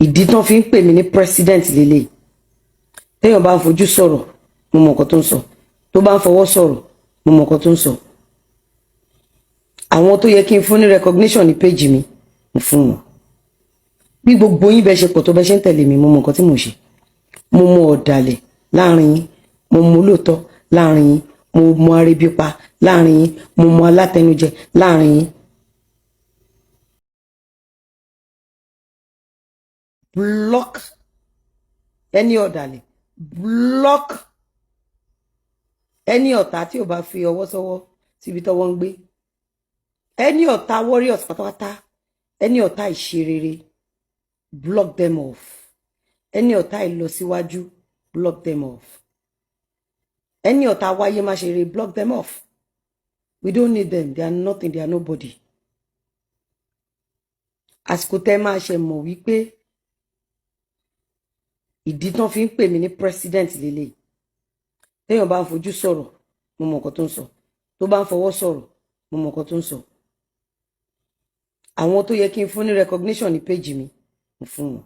ìdí tán fi ń pè mí ní president lélẹ̀. Téèyàn bá ń fojú sọ̀rọ̀ mo mọ̀ nǹkan tó ń sọ, tó bá ń fọwọ́ sọ̀rọ̀ mo mọ̀ nǹkan tó ń sọ. Àwọn tó yẹ kí n fún ní recognition ní page mi mo fún wọn. Bí gbogbo yín bẹ ṣe pọ̀ tó bẹ ṣe ń tẹ̀lé mi mo mọ̀ nǹkan tí mo ṣe. Mo mọ ọ̀dàlẹ̀ láàrin yín, mo mọ olóòótọ́ láàrin yín, mo mọ arébípa láàrin yín, mo mọ alátẹnujẹ láàrin yín. Block any ọ̀dàlẹ̀, block any ọ̀tá tí ò bá fi ọwọ́ sọ́wọ́ síbi tọ́wọ́ ń gbé, any ọ̀tá warriors pátápátá, any ọ̀tá ìṣerere, block them off. Any ọ̀tá ìlọsíwájú, block them off. Any ọ̀tá wáyé má ṣeré, block them off. We don't need them, they are nothing, they are nobody. Àsìkò tẹ́ máa ṣe mọ̀ wípé ìdí tán fi ń pè mí ní president lélẹ̀. Téèyàn bá ń fojú sọ̀rọ̀ mo mọ̀ nǹkan tó ń sọ, tó bá ń fọwọ́ sọ̀rọ̀ mo mọ̀ nǹkan tó ń sọ. Àwọn tó yẹ kí n fún ní recognition ní page mi mo fún wọn.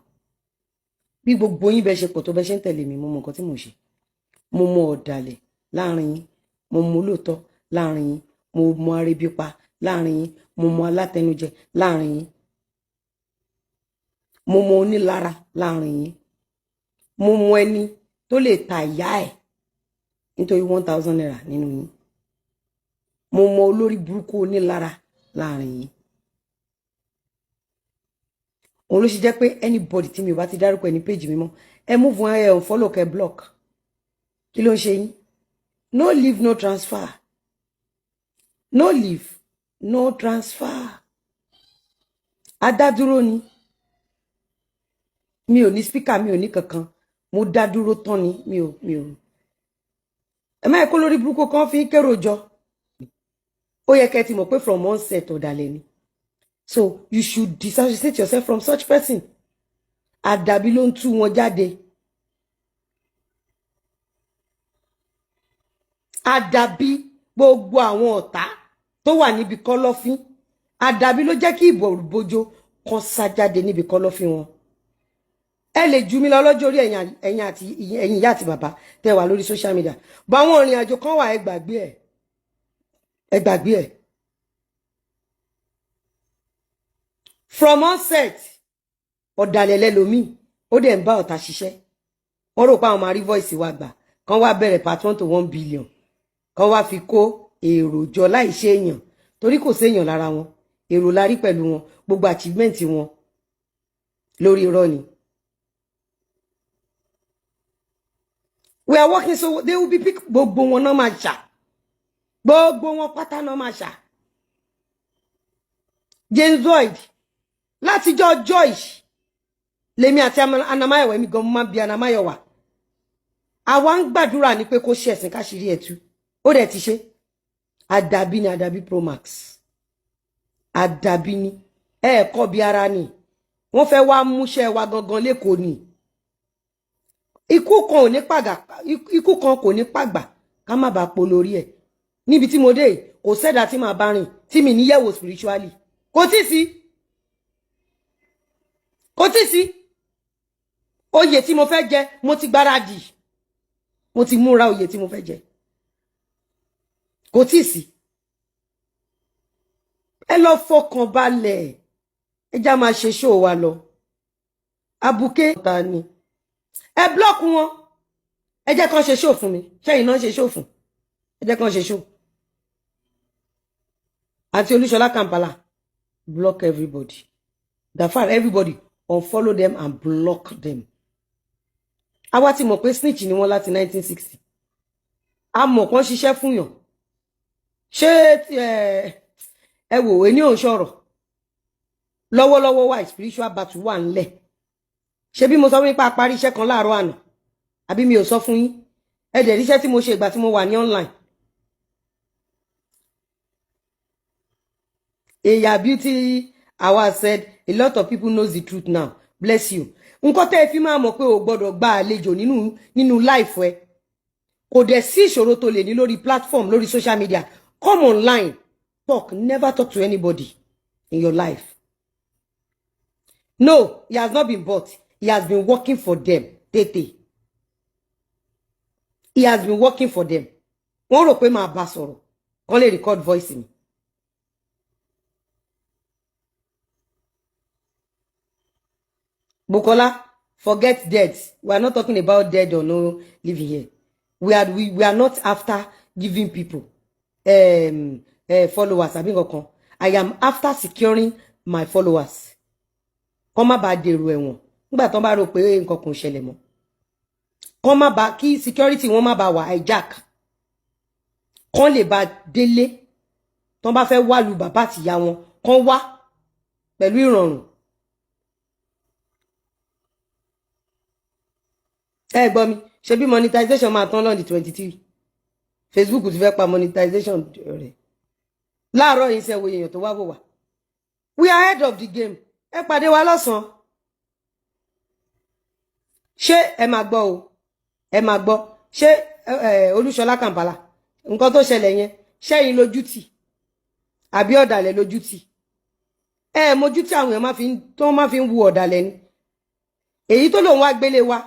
Bí gbogbo yín bẹ ṣe pọ̀ tó bẹ ṣe ń tẹ̀lé mi mo mọ̀ nǹkan tí mo ṣe. Mo mọ ọ̀dàlẹ̀ láàrin yín, mo mọ olóòótọ́ láàrin yín, mo mọ arébípa láàrin yín, mo mọ alátẹnujẹ láàrin yín, mo mọ onílara láàrin yín, mo mọ ẹni tó lè ta ìyá ẹ̀ nítorí 1000 naira nínú yín, mo mọ olórí burúkú onílara láàrin yín. Òun ló ṣe jẹ́ pé anybody tí mi ò bá ti dárúkọ ní page mi mọ́ ẹ move wọn ẹ unfollow kẹ block. Kí ló ń ṣe yín? No leave, no transfer. No leave, no transfer. Adádúró ni. Mi ò ní speaker, mi ò ní kankan. Mo dá dúró tán ni, mi ò. Ẹ má kó lórí burúkú kan fi kérò jọ. Ó yẹ kẹ́ ti mọ̀ pé from onset ọ̀dàlẹ̀ ni. So you should disassociate yourself from such person. Àdàbí ló ń tú wọn jáde. Àdàbí gbogbo àwọn ọ̀tá tó wà níbi kọ́lọ́fín. Àdàbí ló jẹ́ kí ìbòrùbójó kan sá jáde níbi kọ́lọ́fín wọn. Ẹ lè jù mí lọ lọ́jọ́ orí ẹ̀yin ìyá àti bàbá tẹ́ wà lórí social media. Bá àwọn ìrìn àjò kan wà ẹ gbàgbé ẹ̀. Ẹ gbàgbé ẹ̀. From onset ọ̀dàlẹ̀ lẹ́lòmíì ó dẹ̀ ń bá ọ̀tá ṣiṣẹ́. Wọ́n rò pé àwọn máa rí voice wa gbà kan wá bẹ̀rẹ̀ part 1 to 1 billion kan wá fi kó èrò jọ láì ṣe èèyàn torí kò séèyàn lára wọn. Èrò la rí pẹ̀lú wọn, gbogbo achievement wọn lórí irọ́ ni. We are working so they will be pick gbogbo wọn náà máa ṣà. Gbogbo wọn pátá náà máa ṣà. James Lloyd látijọ́ Joyce lèmi àti Anamáyọ̀wá mi gan máa bí Anamáyọ̀wá. Àwa ń gbàdúrà ní pé kó ṣe ẹ̀sìn káṣírí ẹ̀tú. Ó dẹ̀ ti ṣe. Àdàbí ni Àdàbí Pro Max. Àdàbí ni. Kọ́ bí ara ni. Wọ́n fẹ́ wá múṣẹ́ wa gangan lÉkòó ni. Ikú kan kò ní pàgbà ká má bàa po lórí ẹ̀. Níbi tí mo dé kò sẹ́dá tí màá bá rìn tí mi níyẹ̀wò spiritually. Kò tí sí. Kò tí sí. Oyè tí mo fẹ́ jẹ mo ti gbáradì. Mo ti múra oyè tí mo fẹ́ jẹ. Kò tí sí. Ẹ lọ fọkàn balẹ̀. Ẹ já máa ṣe show wa lọ. Abuké ta ni. Ẹ block wọn. Ẹ jẹ́ kán ṣe show fún mi. Ṣẹ́yìn náà ṣe show fún. Ẹ jẹ́ kán ṣe show. Àti Olúṣọlá Kampala block everybody. Gafar everybody unfollow them and block them. Àwa ti mọ̀ pé snitch ni wọ́n láti 1960. A mọ̀ kàn ṣiṣẹ́ fún yàn. Ṣé ẹ wò ẹni ò ń sọ̀rọ̀. Lọ́wọ́lọ́wọ́ wà spiritual battle wà ńlẹ̀. Ṣé bí mo sọ wípé a parí iṣẹ́ kan láàárọ̀ àná. Àbí mi ò sọ fún yín. Ẹ dẹ̀ ríṣẹ́ tí mo ṣe ìgbà tí mo wà ní online. Eya Beauty Award said a lot of people knows the truth now. Bless you. Nǹkan tẹ́ fi máa mọ̀ pé o gbọ́dọ̀ gba àlejò nínú life ẹ. Kò dẹ̀ sí ìṣòro tó lè ní lórí platform, lórí social media. Come online. Talk. Never talk to anybody in your life. No, he has not been bought. he has been working for them tètè he has been working for them wọ́n rò pé máa bá sọ̀rọ̀ kàn lè record voice mi. Bukola, forget dead. We are not talking about dead or no living here. We are not after giving people followers. I am after securing my followers. Kọ́ má bá dèrò ẹ̀wọ̀n. Nígbà tọ́n bá rò pé nǹkan kan ṣẹlẹ̀ mọ́. Kọ́ má bá kí security wọ́n má bá wà hijack. Kọ́n lè bá délé. Tọ́n bá fẹ́ wá lu bàbá àti ìyá wọn. Kọ́n wá pẹ̀lú ìrọ̀rùn. Gbọ́ mi, ṣe bí monetization máa tán lọ́n di 23. Facebook ti fẹ́ pa monetization rẹ̀. Láàárọ̀ yìí ṣe wo èèyàn tó wá wò wá. We are ahead of the game. Ẹ pàdé wa lọ́sàn. Ṣé ẹ máa gbọ́ o? Ẹ máa gbọ́. Ṣé Olúṣọlá Kampala nǹkan tó ṣẹlẹ̀ yẹn ṣẹ́yìn lójú tì àbí ọ̀dàlẹ̀ lójú tì? Mojú tí àwọn èèyàn máa fi ń wu ọ̀dàlẹ̀ ni. Èyí tó lòun wá gbélé wa